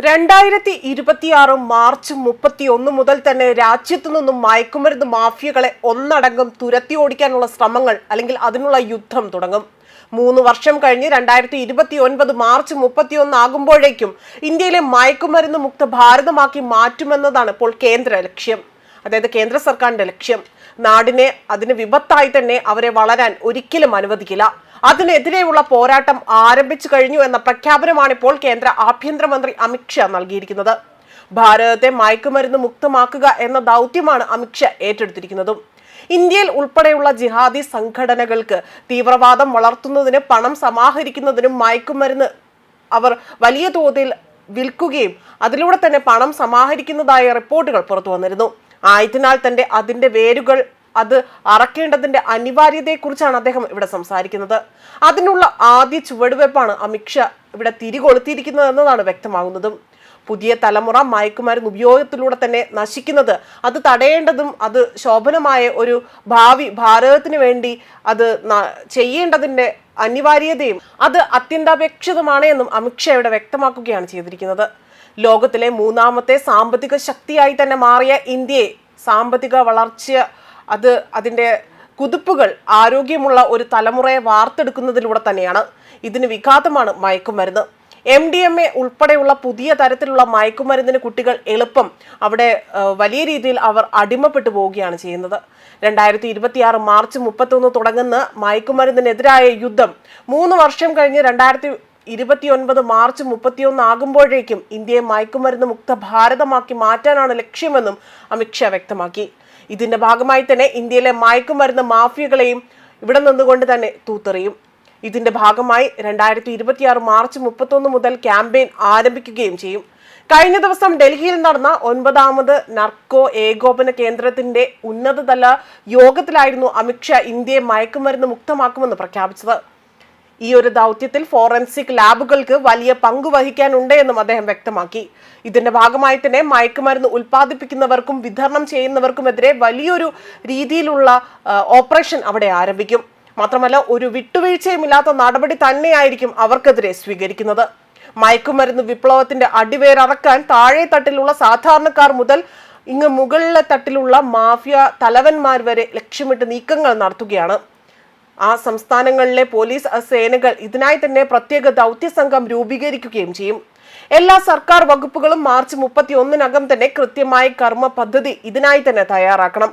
2026 March 31 മുതൽ തന്നെ രാജ്യത്തു നിന്നും മയക്കുമരുന്ന് മാഫിയകളെ ഒന്നടങ്കം തുരത്തി ഓടിക്കാനുള്ള ശ്രമങ്ങൾ അല്ലെങ്കിൽ അതിനുള്ള യുദ്ധം തുടങ്ങും. 3 വർഷം കഴിഞ്ഞ് 2029 മാർച്ച് 31 ആകുമ്പോഴേക്കും ഇന്ത്യയിലെ മയക്കുമരുന്ന് മുക്ത ഭാരതമാക്കി മാറ്റുമെന്നതാണ് ഇപ്പോൾ കേന്ദ്ര ലക്ഷ്യം. അതായത് കേന്ദ്ര സർക്കാരിന്റെ ലക്ഷ്യം. നാടിനെ അതിന് വിപത്തായി തന്നെ അവരെ വളരാൻ ഒരിക്കലും അനുവദിക്കില്ല. അതിനെതിരെയുള്ള പോരാട്ടം ആരംഭിച്ചു കഴിഞ്ഞു എന്ന പ്രഖ്യാപനമാണ് ഇപ്പോൾ കേന്ദ്ര ആഭ്യന്തരമന്ത്രി അമിത്ഷാ നൽകിയിരിക്കുന്നത്. ഭാരതത്തെ മയക്കുമരുന്ന് മുക്തമാക്കുക എന്ന ദൗത്യമാണ് അമിത്ഷാ ഏറ്റെടുത്തിരിക്കുന്നതും. ഇന്ത്യയിൽ ഉൾപ്പെടെയുള്ള ജിഹാദി സംഘടനകൾക്ക് തീവ്രവാദം വളർത്തുന്നതിന് പണം സമാഹരിക്കുന്നതിനും മയക്കുമരുന്ന് അവർ വലിയ തോതിൽ വിൽക്കുകയും അതിലൂടെ തന്നെ പണം സമാഹരിക്കുന്നതായ റിപ്പോർട്ടുകൾ പുറത്തു വന്നിരുന്നു. ആയതിനാൽ തന്നെ അതിന്റെ വേരുകൾ അത് അറക്കേണ്ടതിന്റെ അനിവാര്യതയെക്കുറിച്ചാണ് അദ്ദേഹം ഇവിടെ സംസാരിക്കുന്നത്. അതിനുള്ള ആദ്യ ചുവടുവെപ്പാണ് അമിത്ഷാ ഇവിടെ തിരികൊളുത്തിയിരിക്കുന്നത് എന്നതാണ് വ്യക്തമാകുന്നതും. പുതിയ തലമുറ മയക്കുമരുന്ന് ഉപയോഗത്തിലൂടെ തന്നെ നശിക്കുന്നത് അത് തടയേണ്ടതും അത് ശോഭനമായ ഒരു ഭാവി ഭാരതത്തിന് വേണ്ടി അത് ചെയ്യേണ്ടതിന്റെ അനിവാര്യതയും അത് അത്യന്താപേക്ഷിതമാണ് എന്നും അമിത്ഷാ ഇവിടെ വ്യക്തമാക്കുകയാണ് ചെയ്തിരിക്കുന്നത്. ലോകത്തിലെ 3ാമത്തെ സാമ്പത്തിക ശക്തിയായി തന്നെ മാറിയ ഇന്ത്യയെ സാമ്പത്തിക വളർച്ച അതിൻ്റെ കുതിപ്പുകൾ ആരോഗ്യമുള്ള ഒരു തലമുറയെ വാർത്തെടുക്കുന്നതിലൂടെ തന്നെയാണ്. ഇതിന് വിഘാതമാണ് മയക്കുമരുന്ന്. MDMA ഉൾപ്പെടെയുള്ള പുതിയ തരത്തിലുള്ള മയക്കുമരുന്നിന് കുട്ടികൾ എളുപ്പം അവിടെ വലിയ രീതിയിൽ അവർ അടിമപ്പെട്ടു പോവുകയാണ് ചെയ്യുന്നത്. 2026 മാർച്ച് 31 തുടങ്ങുന്ന മയക്കുമരുന്നിനെതിരായ യുദ്ധം 3 വർഷം കഴിഞ്ഞ് 2029 മാർച്ച് 31 ആകുമ്പോഴേക്കും ഇന്ത്യയെ മയക്കുമരുന്ന് മുക്ത ഭാരതമാക്കി മാറ്റാനാണ് ലക്ഷ്യമെന്നും അമിത്ഷാ വ്യക്തമാക്കി. ഇതിന്റെ ഭാഗമായി തന്നെ ഇന്ത്യയിലെ മയക്കുമരുന്ന് മാഫിയകളെയും ഇവിടെ നിന്നുകൊണ്ട് തന്നെ തൂത്തെറിയും. ഇതിന്റെ ഭാഗമായി 2026 മാർച്ച് 31 മുതൽ ക്യാമ്പയിൻ ആരംഭിക്കുകയും ചെയ്യും. കഴിഞ്ഞ ദിവസം ഡൽഹിയിൽ നടന്ന 9ാമത് നർക്കോ ഏകോപന കേന്ദ്രത്തിന്റെ ഉന്നതതല യോഗത്തിലായിരുന്നു അമിത്ഷാ ഇന്ത്യയെ മയക്കുമരുന്ന് മുക്തമാക്കുമെന്ന് പ്രഖ്യാപിച്ചത്. ഈ ഒരു ദൗത്യത്തിൽ ഫോറൻസിക് ലാബുകൾക്ക് വലിയ പങ്ക് വഹിക്കാനുണ്ട് എന്നും അദ്ദേഹം വ്യക്തമാക്കി. ഇതിന്റെ ഭാഗമായി തന്നെ മയക്കുമരുന്ന് ഉൽപ്പാദിപ്പിക്കുന്നവർക്കും വിതരണം ചെയ്യുന്നവർക്കുമെതിരെ വലിയൊരു രീതിയിലുള്ള ഓപ്പറേഷൻ അവിടെ ആരംഭിക്കും. മാത്രമല്ല ഒരു വിട്ടുവീഴ്ചയുമില്ലാത്ത നടപടി തന്നെയായിരിക്കും അവർക്കെതിരെ സ്വീകരിക്കുന്നത്. മയക്കുമരുന്ന് വിപ്ലവത്തിന്റെ അടിവേരറക്കാൻ താഴെ തട്ടിലുള്ള സാധാരണക്കാർ മുതൽ ഇങ്ങ് മുകളിലെ തട്ടിലുള്ള മാഫിയ തലവന്മാർ വരെ ലക്ഷ്യമിട്ട് നീക്കങ്ങൾ നടത്തുകയാണ്. ആ സംസ്ഥാനങ്ങളിലെ പോലീസ് സേനകൾ ഇതിനായി തന്നെ പ്രത്യേക ദൗത്യ സംഘം രൂപീകരിക്കുകയും ചെയ്യും. എല്ലാ സർക്കാർ വകുപ്പുകളും മാർച്ച് 31 തന്നെ കൃത്യമായ കർമ്മ പദ്ധതി ഇതിനായി തന്നെ തയ്യാറാക്കണം.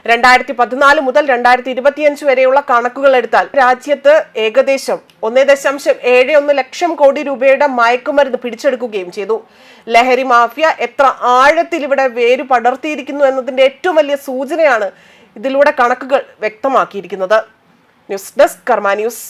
2014 മുതൽ 2025 വരെയുള്ള കണക്കുകൾ എടുത്താൽ രാജ്യത്ത് ഏകദേശം 1.71 ലക്ഷം കോടി രൂപയുടെ മയക്കുമരുന്ന് പിടിച്ചെടുക്കുകയും ചെയ്തു. ലഹരി മാഫിയ എത്ര ആഴത്തിൽ ഇവിടെ വേരു പടർത്തിയിരിക്കുന്നു എന്നതിന്റെ ഏറ്റവും വലിയ സൂചനയാണ് ഇതിലൂടെ കണക്കുകൾ വ്യക്തമാക്കിയിരിക്കുന്നത്. ന്യൂസ് ഡെസ്ക് കർമ്മ ന്യൂസ്.